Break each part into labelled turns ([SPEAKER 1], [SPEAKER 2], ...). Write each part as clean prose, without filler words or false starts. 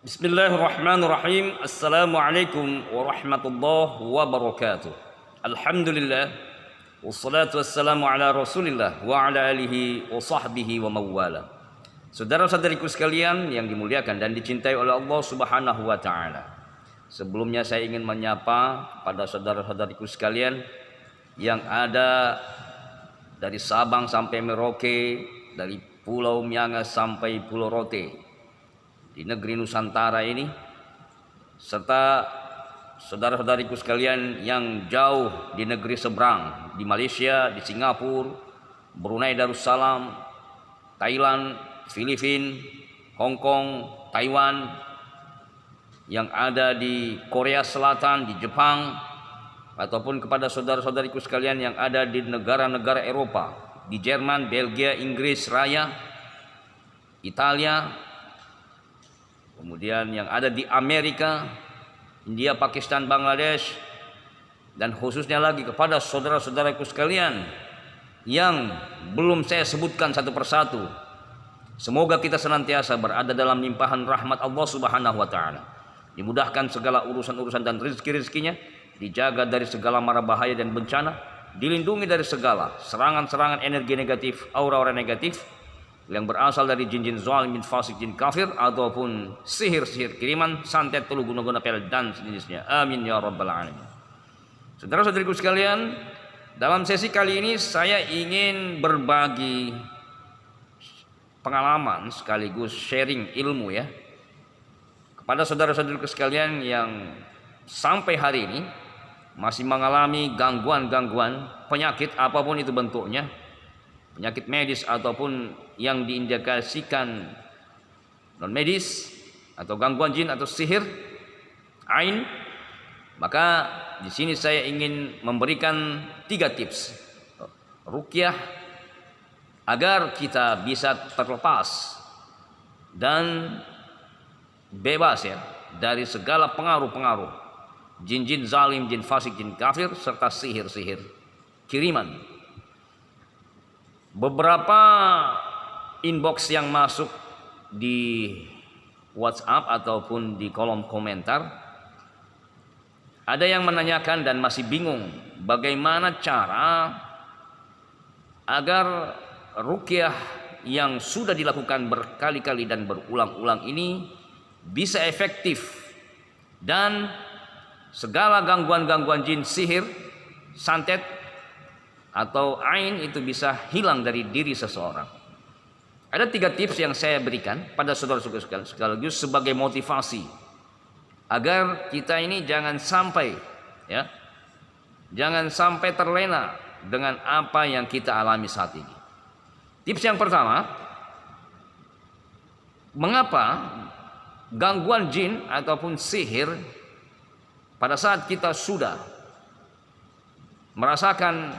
[SPEAKER 1] Bismillahirrahmanirrahim. Assalamualaikum warahmatullahi wabarakatuh. Alhamdulillah. Wassalatu wassalamu ala rasulillah wa ala alihi wa sahbihi wa mawala. Saudara-saudariku sekalian yang dimuliakan dan dicintai oleh Allah subhanahu wa ta'ala, sebelumnya saya ingin menyapa pada saudara-saudariku sekalian yang ada dari Sabang sampai Merauke, dari Pulau Miangas sampai Pulau Rote di negeri Nusantara ini, serta saudara-saudariku sekalian yang jauh di negeri seberang, di Malaysia, di Singapura, Brunei Darussalam, Thailand, Filipina, Hong Kong, Taiwan, yang ada di Korea Selatan, di Jepang, ataupun kepada saudara-saudariku sekalian yang ada di negara-negara Eropa, di Jerman, Belgia, Inggris Raya, Italia, kemudian yang ada di Amerika, India, Pakistan, Bangladesh, dan khususnya lagi kepada saudara-saudaraku sekalian yang belum saya sebutkan satu persatu. Semoga kita senantiasa berada dalam limpahan rahmat Allah subhanahu wa ta'ala, dimudahkan segala urusan-urusan dan rezeki-rezekinya, dijaga dari segala mara bahaya dan bencana, dilindungi dari segala serangan-serangan energi negatif, aura-aura negatif yang berasal dari jin-jin zalim, jin fasik, jin kafir, ataupun sihir-sihir kiriman, santet, telu, guna-guna pel, dan sejenisnya. Amin ya rabbal alamin. Saudara-saudariku sekalian, dalam sesi kali ini saya ingin berbagi pengalaman sekaligus sharing ilmu ya kepada saudara-saudariku sekalian yang sampai hari ini masih mengalami gangguan-gangguan penyakit apapun itu bentuknya, penyakit medis ataupun yang diindikasikan non medis, atau gangguan jin atau sihir ain. Maka di sini saya ingin memberikan 3 tips ruqyah agar kita bisa terlepas dan bebas ya dari segala pengaruh-pengaruh jin-jin zalim, jin fasik, jin kafir, serta sihir-sihir kiriman. Beberapa inbox yang masuk di WhatsApp ataupun di kolom komentar, ada yang menanyakan dan masih bingung bagaimana cara agar ruqyah yang sudah dilakukan berkali-kali dan berulang-ulang ini bisa efektif dan segala gangguan-gangguan jin, sihir, santet atau ain itu bisa hilang dari diri seseorang. Ada 3 tips yang saya berikan pada saudara-saudara sekaligus sebagai motivasi agar kita ini jangan sampai terlena dengan apa yang kita alami saat ini. Tips yang pertama, mengapa gangguan jin ataupun sihir pada saat kita sudah merasakan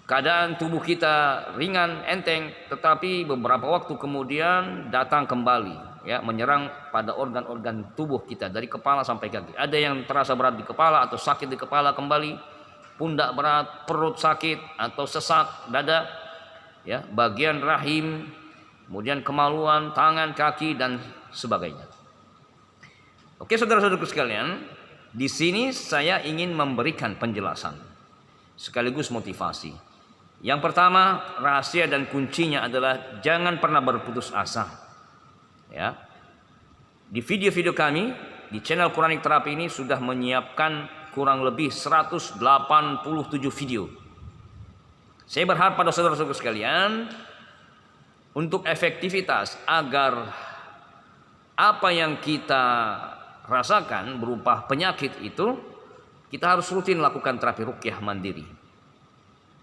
[SPEAKER 1] keadaan tubuh kita ringan, enteng, tetapi beberapa waktu kemudian datang kembali ya, menyerang pada organ-organ tubuh kita dari kepala sampai kaki. Ada yang terasa berat di kepala atau sakit di kepala kembali, pundak berat, perut sakit atau sesak dada ya, bagian rahim, kemudian kemaluan, tangan, kaki dan sebagainya. Oke, saudara-saudaraku sekalian, di sini saya ingin memberikan penjelasan sekaligus motivasi. Yang pertama, rahasia dan kuncinya adalah jangan pernah berputus asa. Ya. Di video-video kami di channel Quranic Therapy ini sudah menyiapkan kurang lebih 187 video. Saya berharap pada saudara-saudara sekalian untuk efektivitas agar apa yang kita rasakan berupa penyakit itu kita harus rutin lakukan terapi ruqyah mandiri.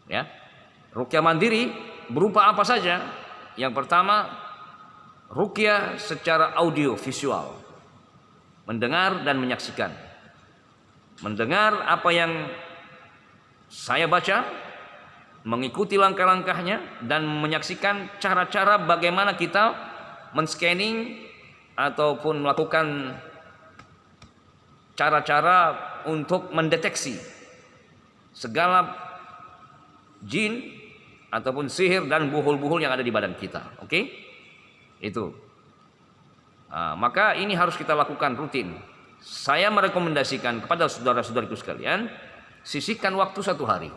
[SPEAKER 1] Ya. Ruqyah mandiri berupa apa saja? Yang pertama, ruqyah secara audio visual, mendengar dan menyaksikan. Mendengar apa yang saya baca, mengikuti langkah-langkahnya, dan menyaksikan cara-cara bagaimana kita men-scanning ataupun melakukan cara-cara untuk mendeteksi segala jin ataupun sihir dan buhul-buhul yang ada di badan kita. Oke? Itu. Maka ini harus kita lakukan rutin. Saya merekomendasikan kepada saudara-saudariku sekalian, sisihkan waktu 1 hari,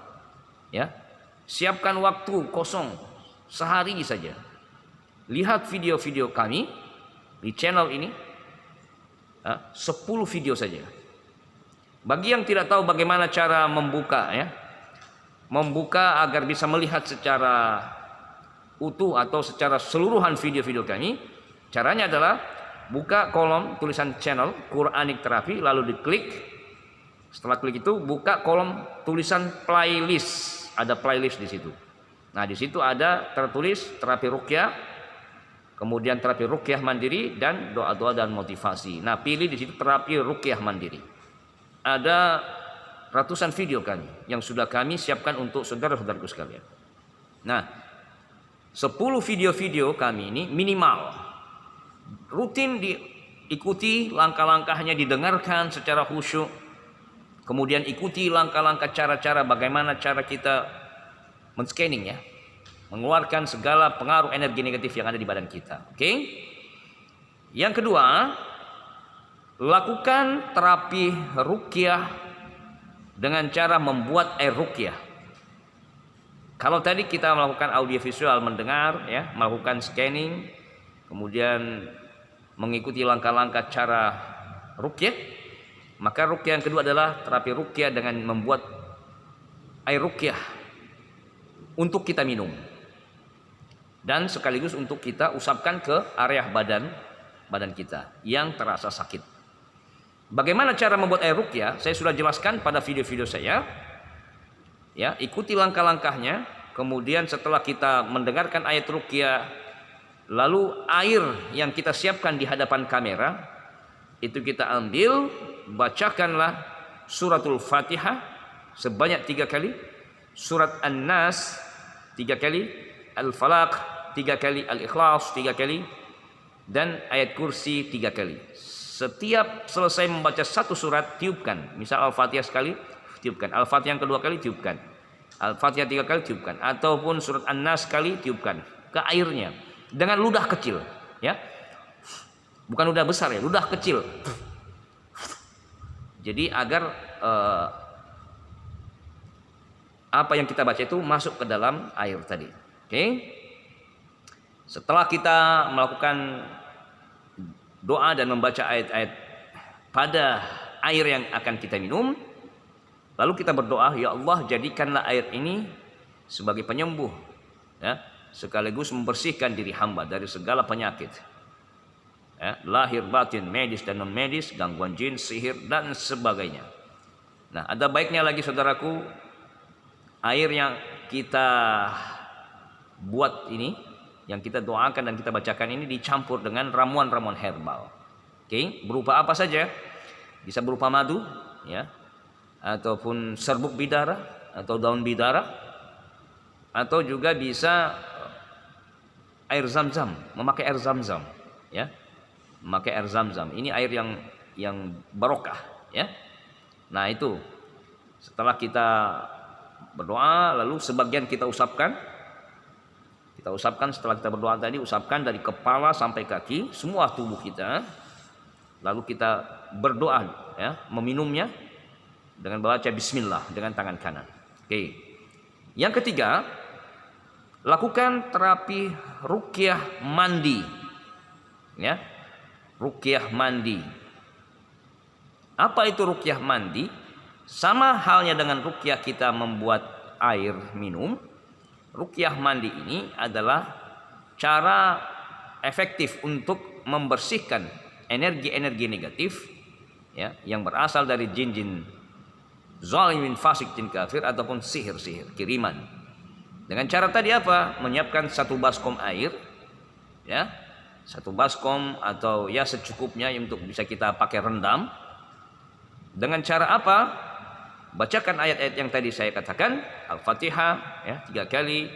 [SPEAKER 1] ya. Siapkan waktu kosong sehari saja. Lihat video-video kami di channel ini, 10 video saja. Bagi yang tidak tahu bagaimana cara membuka, ya, membuka agar bisa melihat secara utuh atau secara seluruhan video-video kami, caranya adalah buka kolom tulisan channel Quranic Therapy, lalu diklik. Setelah klik itu buka kolom tulisan playlist, ada playlist di situ. Nah, di situ ada tertulis terapi ruqyah, kemudian terapi ruqyah mandiri dan doa-doa dan motivasi. Nah, pilih di situ terapi ruqyah mandiri. Ada ratusan video kami yang sudah kami siapkan untuk saudara-saudaraku sekalian. Nah, 10 video-video kami ini minimal rutin diikuti, langkah-langkahnya didengarkan secara khusyuk. Kemudian ikuti langkah-langkah cara-cara bagaimana cara kita men-scanning, ya, mengeluarkan segala pengaruh energi negatif yang ada di badan kita. Oke? Yang kedua, lakukan terapi ruqyah dengan cara membuat air ruqyah. Kalau tadi kita melakukan audio visual, mendengar, ya, melakukan scanning, kemudian mengikuti langkah-langkah cara ruqyah, maka ruqyah yang kedua adalah terapi ruqyah dengan membuat air ruqyah untuk kita minum dan sekaligus untuk kita usapkan ke area badan kita yang terasa sakit. Bagaimana cara membuat air ruqyah? Saya sudah jelaskan pada video-video saya. Ya, ikuti langkah-langkahnya. Kemudian setelah kita mendengarkan ayat ruqyah, lalu air yang kita siapkan di hadapan kamera itu kita ambil, bacakanlah suratul Fatihah sebanyak 3 kali, surat An-Nas 3 kali, Al-Falaq 3 kali, Al-Ikhlas 3 kali, dan ayat kursi 3 kali. Setiap selesai membaca satu surat, tiupkan. Misal Al-Fatihah sekali, tiupkan. Al-Fatihah yang kedua kali, tiupkan. Al-Fatihah 3 kali, tiupkan. Ataupun surat An-Nas sekali, tiupkan ke airnya dengan ludah kecil, ya. Bukan ludah besar, ya, ludah kecil. Jadi agar apa yang kita baca itu masuk ke dalam air tadi. Oke. Setelah kita melakukan doa dan membaca ayat-ayat pada air yang akan kita minum, lalu kita berdoa, ya Allah, jadikanlah air ini sebagai penyembuh, ya, sekaligus membersihkan diri hamba dari segala penyakit, ya, lahir batin, medis dan non medis, gangguan jin, sihir dan sebagainya. Nah, ada baiknya lagi saudaraku, air yang kita buat ini, yang kita doakan dan kita bacakan ini dicampur dengan ramuan-ramuan herbal. Oke, berupa apa saja? Bisa berupa madu, ya, ataupun serbuk bidara atau daun bidara, atau juga bisa air zam-zam, memakai air zam-zam, ya. Memakai air zam-zam. Ini air yang barokah, ya. Nah, itu setelah kita berdoa, lalu sebagian kita usapkan. Kita usapkan setelah kita berdoa tadi, usapkan dari kepala sampai kaki, semua tubuh kita. Lalu kita berdoa, ya, meminumnya dengan baca bismillah dengan tangan kanan. Oke. Yang ketiga, lakukan terapi ruqyah mandi. Ya. Ruqyah mandi. Apa itu ruqyah mandi? Sama halnya dengan ruqyah kita membuat air minum. Ruqyah mandi ini adalah cara efektif untuk membersihkan energi-energi negatif, ya, yang berasal dari jin-jin zalimin, fasik, jin kafir ataupun sihir-sihir kiriman. Dengan cara tadi apa? Menyiapkan 1 baskom air, ya, 1 baskom atau ya secukupnya untuk bisa kita pakai rendam. Dengan cara apa? Bacakan ayat-ayat yang tadi saya katakan, Al-Fatihah, ya, 3 kali,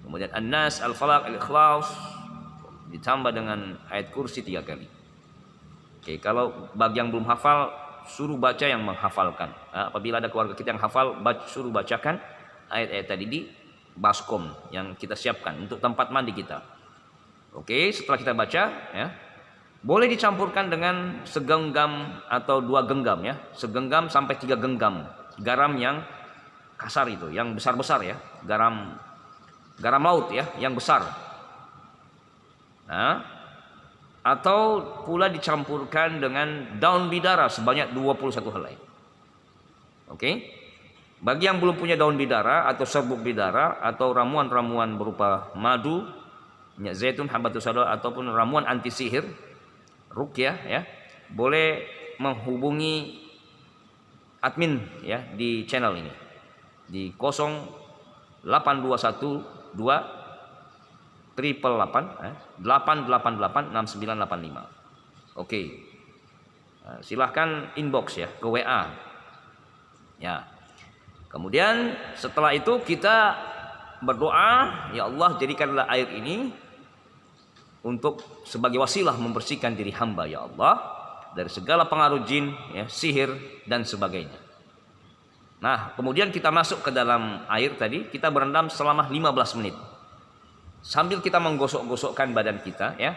[SPEAKER 1] kemudian An-Nas, Al-Falaq, Al-Ikhlas, ditambah dengan ayat kursi 3 kali. Oke, kalau bagi yang belum hafal, suruh baca yang menghafalkan. Apabila ada keluarga kita yang hafal, suruh bacakan ayat-ayat tadi di baskom yang kita siapkan untuk tempat mandi kita. Oke, setelah kita baca, ya, Boleh dicampurkan dengan segenggam atau 2 genggam ya, segenggam sampai 3 genggam garam yang kasar itu, yang besar-besar ya, garam laut ya, yang besar. Nah, atau pula dicampurkan dengan daun bidara sebanyak 21 helai. Oke. Bagi yang belum punya daun bidara atau serbuk bidara atau ramuan-ramuan berupa madu, minyak zaitun, habatus sauda ataupun ramuan anti sihir, ruqyah ya, boleh menghubungi admin ya di channel ini di 0821 888 6985. Oke. Silahkan inbox ya ke WA. Ya. Kemudian setelah itu kita berdoa, ya Allah jadikanlah air ini untuk sebagai wasilah membersihkan diri hamba ya Allah dari segala pengaruh jin, ya, sihir dan sebagainya. Nah, kemudian kita masuk ke dalam air tadi, kita berendam selama 15 menit. Sambil kita menggosok-gosokkan badan kita ya.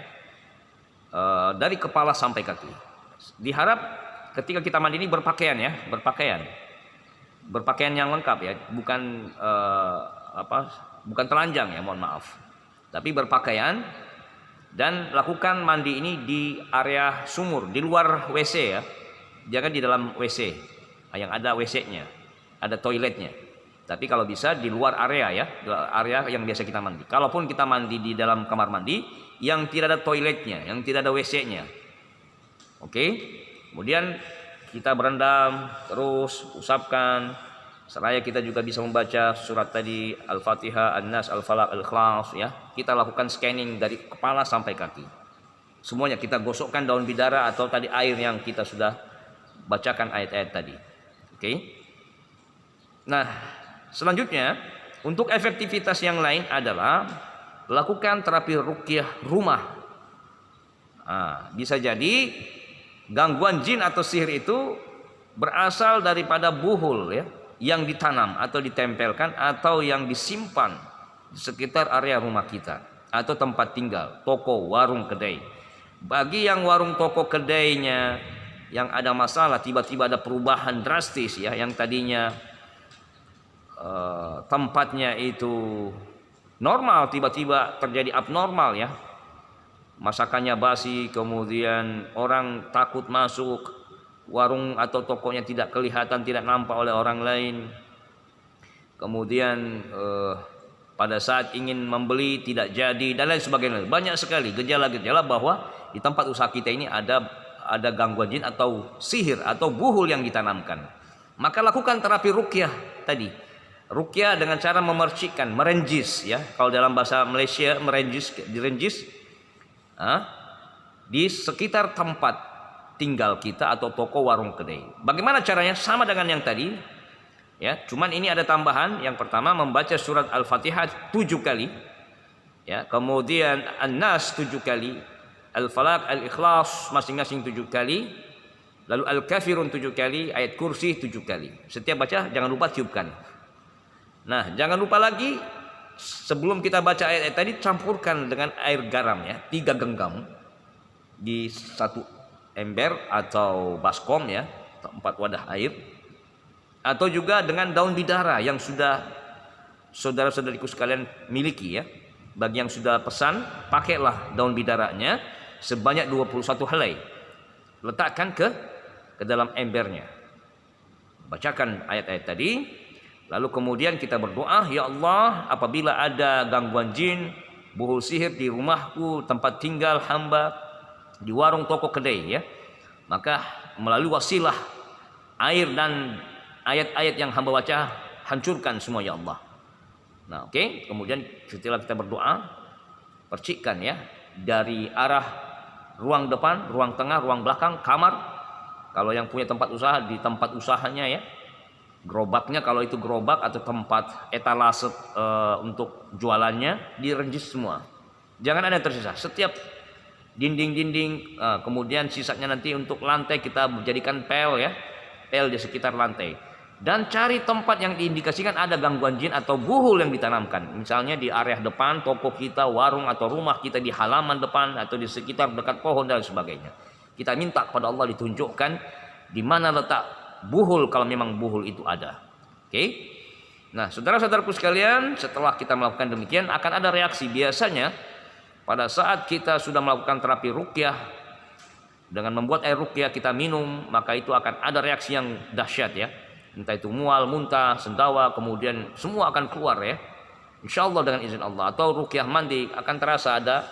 [SPEAKER 1] Dari kepala sampai kaki. Diharap ketika kita mandi ini berpakaian ya, berpakaian yang lengkap ya, bukan bukan telanjang ya, mohon maaf, tapi berpakaian, dan lakukan mandi ini di area sumur, di luar WC ya, jangan di dalam WC yang ada WC-nya, ada toiletnya, tapi kalau bisa di luar area ya, area yang biasa kita mandi. Kalaupun kita mandi di dalam kamar mandi yang tidak ada toiletnya, yang tidak ada WC-nya, oke. Kemudian kita berendam, terus usapkan. Seraya kita juga bisa membaca surat tadi, Al-Fatihah, An-Nas, Al-Falaq, Al-Ikhlas ya. Kita lakukan scanning dari kepala sampai kaki. Semuanya kita gosokkan daun bidara atau tadi air yang kita sudah bacakan ayat-ayat tadi. Oke. Nah, selanjutnya untuk efektivitas yang lain adalah lakukan terapi ruqyah rumah. Nah, bisa jadi gangguan jin atau sihir itu berasal daripada buhul ya, yang ditanam atau ditempelkan atau yang disimpan di sekitar area rumah kita atau tempat tinggal, toko, warung, kedai. Bagi yang warung, toko, kedainya yang ada masalah, tiba-tiba ada perubahan drastis ya, yang tadinya tempatnya itu normal tiba-tiba terjadi abnormal ya, masakannya basi, kemudian orang takut masuk warung atau tokonya, tidak kelihatan, tidak nampak oleh orang lain. Kemudian pada saat ingin membeli tidak jadi dan lain sebagainya. Banyak sekali gejala-gejala bahwa di tempat usaha kita ini ada gangguan jin atau sihir atau buhul yang ditanamkan. Maka lakukan terapi ruqyah tadi. Ruqyah dengan cara memercikkan, merenjis ya. Kalau dalam bahasa Malaysia direnjis di sekitar tempat tinggal kita atau toko, warung, kedai. Bagaimana caranya? Sama dengan yang tadi ya, cuman ini ada tambahan. Yang pertama membaca surat Al-Fatihah 7 kali ya, kemudian An-Nas 7 kali, Al-Falaq, Al-Ikhlas masing-masing 7 kali, lalu Al-Kafirun 7 kali, ayat kursi 7 kali. Setiap baca jangan lupa tiupkan. Nah, jangan lupa lagi sebelum kita baca ayat-ayat tadi campurkan dengan air garam ya, 3 genggam di satu ember atau baskom ya, 4 wadah air, atau juga dengan daun bidara yang sudah saudara-saudariku sekalian miliki ya. Bagi yang sudah pesan, pakailah daun bidaranya sebanyak 21 helai. Letakkan ke dalam embernya. Bacakan ayat-ayat tadi, lalu kemudian kita berdoa, ya Allah, apabila ada gangguan jin, buhul sihir di rumahku, tempat tinggal hamba, di warung, toko, kedai ya, maka melalui wasilah air dan ayat-ayat yang hamba baca, hancurkan semua ya Allah. Nah, oke. Kemudian setelah kita berdoa, percikkan ya dari arah ruang depan, ruang tengah, ruang belakang, kamar. Kalau yang punya tempat usaha, di tempat usahanya ya, gerobaknya kalau itu gerobak atau tempat etalase untuk jualannya, direnjis semua. Jangan ada yang tersisa. Setiap dinding-dinding, kemudian sisanya nanti untuk lantai kita jadikan pel ya, pel di sekitar lantai. Dan cari tempat yang diindikasikan ada gangguan jin atau buhul yang ditanamkan. Misalnya di area depan toko kita, warung atau rumah kita, di halaman depan atau di sekitar dekat pohon dan sebagainya. Kita minta kepada Allah ditunjukkan di mana letak buhul kalau memang buhul itu ada. Oke? Nah, saudara-saudaraku sekalian, setelah kita melakukan demikian akan ada reaksi. Biasanya pada saat kita sudah melakukan terapi ruqyah dengan membuat air ruqyah kita minum, maka itu akan ada reaksi yang dahsyat ya. Entah itu mual, muntah, sendawa, kemudian semua akan keluar ya. Insyaallah dengan izin Allah. Atau ruqyah mandi akan terasa ada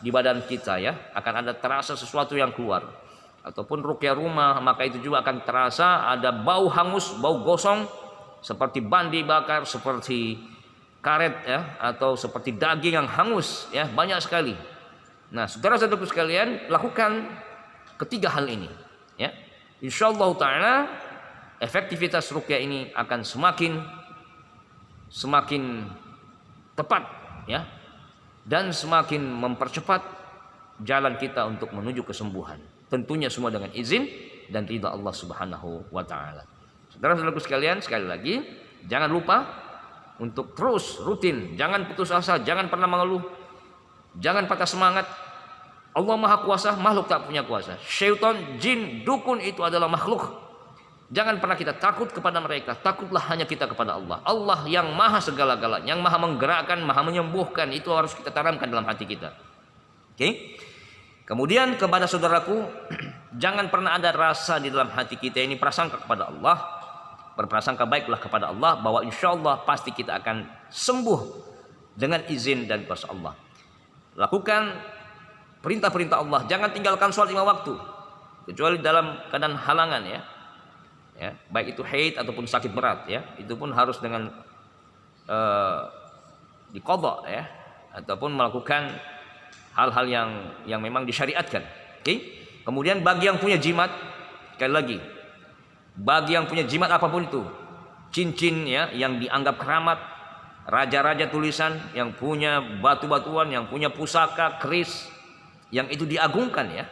[SPEAKER 1] di badan kita ya, akan ada terasa sesuatu yang keluar. Ataupun ruqyah rumah, maka itu juga akan terasa ada bau hangus, bau gosong seperti ban dibakar, seperti karet ya, atau seperti daging yang hangus ya, banyak sekali. Nah, saudara-saudaraku sekalian, lakukan ketiga hal ini ya. Insyaallah taala efektivitas ruqyah ini akan semakin tepat ya, dan semakin mempercepat jalan kita untuk menuju kesembuhan. Tentunya semua dengan izin dan ridha Allah Subhanahu wa taala. Saudara-saudaraku sekalian, sekali lagi jangan lupa untuk terus rutin, jangan putus asa, jangan pernah mengeluh, jangan patah semangat. Allah Maha Kuasa, makhluk tak punya kuasa. Syaitan, jin, dukun itu adalah makhluk. Jangan pernah kita takut kepada mereka. Takutlah hanya kita kepada Allah. Allah yang maha segala-galanya, yang maha menggerakkan, maha menyembuhkan. Itu harus kita tanamkan dalam hati kita. Oke? Kemudian kepada saudaraku, jangan pernah ada rasa di dalam hati kita ini prasangka kepada Allah. Berprasangka baiklah kepada Allah bahwa insya Allah pasti kita akan sembuh dengan izin dan kuasa Allah. Lakukan perintah-perintah Allah. Jangan tinggalkan sholat 5 waktu kecuali dalam keadaan halangan ya. Ya, baik itu haid ataupun sakit berat ya, itu pun harus dengan diqadha ya, ataupun melakukan hal-hal yang memang disyariatkan. Oke? Kemudian bagi yang punya jimat, sekali lagi, bagi yang punya jimat apapun itu, cincin ya yang dianggap keramat, raja-raja tulisan, yang punya batu-batuan, yang punya pusaka, keris, yang itu diagungkan ya.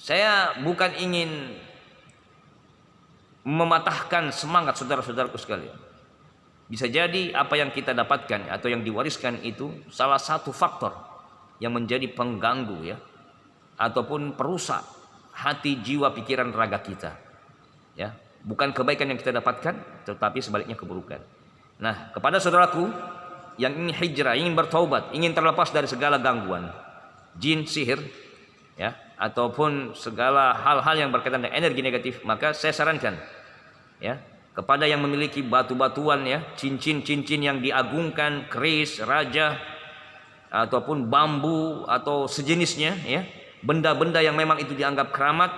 [SPEAKER 1] Saya bukan ingin mematahkan semangat saudara-saudaraku sekalian. Bisa jadi apa yang kita dapatkan atau yang diwariskan itu salah satu faktor yang menjadi pengganggu ya, ataupun perusak hati, jiwa, pikiran, raga kita. Ya, bukan kebaikan yang kita dapatkan, tetapi sebaliknya keburukan. Nah, kepada saudaraku yang ingin hijrah, ingin bertaubat, ingin terlepas dari segala gangguan jin, sihir, ya, ataupun segala hal-hal yang berkaitan dengan energi negatif, maka saya sarankan ya kepada yang memiliki batu-batuan ya, cincin-cincin yang diagungkan, keris, raja ataupun bambu atau sejenisnya ya, benda-benda yang memang itu dianggap keramat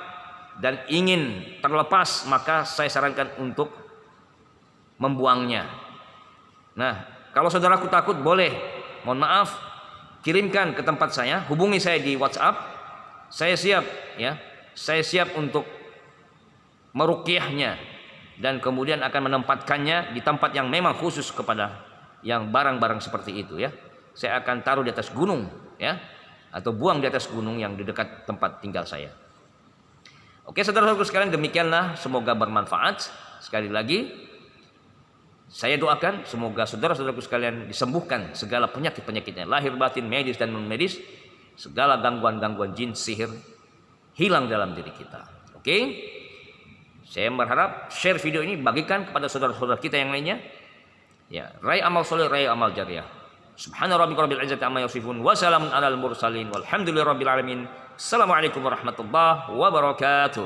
[SPEAKER 1] dan ingin terlepas, maka saya sarankan untuk membuangnya. Nah, kalau saudaraku takut, boleh, mohon maaf, kirimkan ke tempat saya, hubungi saya di WhatsApp. Saya siap ya, saya siap untuk meruqyahnya dan kemudian akan menempatkannya di tempat yang memang khusus kepada yang barang-barang seperti itu ya. Saya akan taruh di atas gunung ya, atau buang di atas gunung yang di dekat tempat tinggal saya. Oke, saudara-saudaraku sekalian, demikianlah, semoga bermanfaat. Sekali lagi saya doakan semoga saudara-saudaraku sekalian disembuhkan segala penyakit-penyakitnya, lahir batin, medis dan non medis. Segala gangguan-gangguan jin, sihir hilang dalam diri kita. Oke? Saya berharap share video ini, bagikan kepada saudara-saudara kita yang lainnya. Ya, raih amal soleh, raih amal jariah. Subhana rabbika rabbil izzati amma yasifun wa salamun alal mursalin walhamdulillahi rabbil alamin. Assalamualaikum warahmatullahi wabarakatuh.